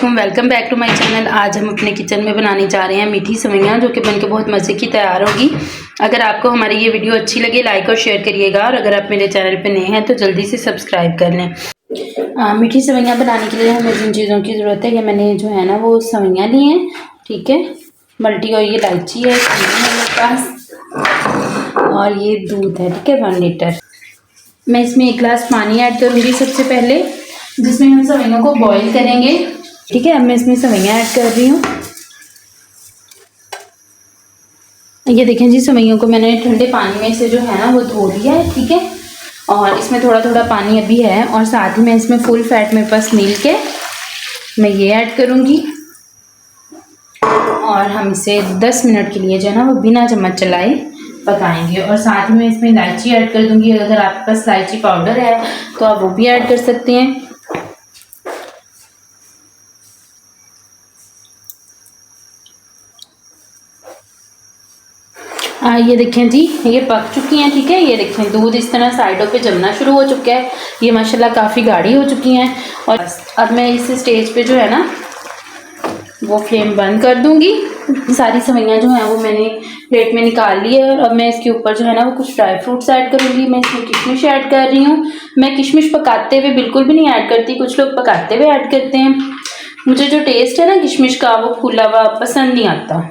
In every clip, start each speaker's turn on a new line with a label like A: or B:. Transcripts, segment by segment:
A: वालेकुम, welcome back to my channel. आज हम अपने किचन में बनाने जा रहे हैं मीठी सेवइयाँ, जो कि बनके बहुत मज़े की तैयार होगी। अगर आपको हमारी ये वीडियो अच्छी लगे लाइक और शेयर करिएगा, और अगर आप मेरे चैनल पे नए हैं तो जल्दी से सब्सक्राइब कर लें। मीठी सेवइयाँ बनाने के लिए हमें जिन चीज़ों की ज़रूरत है, कि मैंने जो है ना वो सेवइयाँ ली हैं, ठीक है। मल्टी और ये इलायची है मेरे पास, और ये दूध है, ठीक है, 1 लीटर। मैं इसमें 1 गिलास पानी ऐड करूँगी सबसे पहले, जिसमें हम सेवइयों को बॉईल करेंगे, ठीक है। अब मैं इसमें सेवइयाँ ऐड कर रही हूँ। ये देखें जी, सेवइयों को मैंने ठंडे पानी में से जो है ना वो धो लिया है, ठीक है। और इसमें थोड़ा थोड़ा पानी अभी है, और साथ ही मैं इसमें फुल फैट मेरे पास मिल्क है, मैं ये ऐड करूँगी। और हम इसे 10 मिनट के लिए जो है ना वो बिना चम्मच चलाए पकाएंगे। और साथ ही मैं इसमें इलायची ऐड कर दूँगी। अगर आपके पास इलायची पाउडर है तो आप वो भी ऐड कर सकते हैं। ये देखें जी, ये पक चुकी हैं, ठीक है। ये देखें दूध इस तरह साइडों पे जमना शुरू हो चुका है। ये माशाल्लाह काफ़ी गाढ़ी हो चुकी हैं। और अब मैं इस स्टेज पे जो है ना वो फ्लेम बंद कर दूंगी। सारी सेवइयाँ जो हैं वो मैंने प्लेट में निकाल ली है, और अब मैं इसके ऊपर जो है ना वो कुछ ड्राई फ्रूट्स ऐड करूँगी। मैं इसमें किशमिश ऐड कर रही हूँ। मैं किशमिश पकाते हुए बिल्कुल भी नहीं ऐड करती, कुछ लोग पकाते हुए ऐड करते हैं। मुझे जो टेस्ट है ना किशमिश का, वो फूला हुआ पसंद नहीं आता,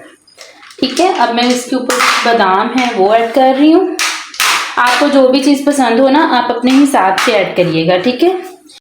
A: ठीक है। अब मैं इसके ऊपर बादाम है वो ऐड कर रही हूँ। आपको जो भी चीज़ पसंद हो ना, आप अपने हिसाब से ऐड करिएगा, ठीक है।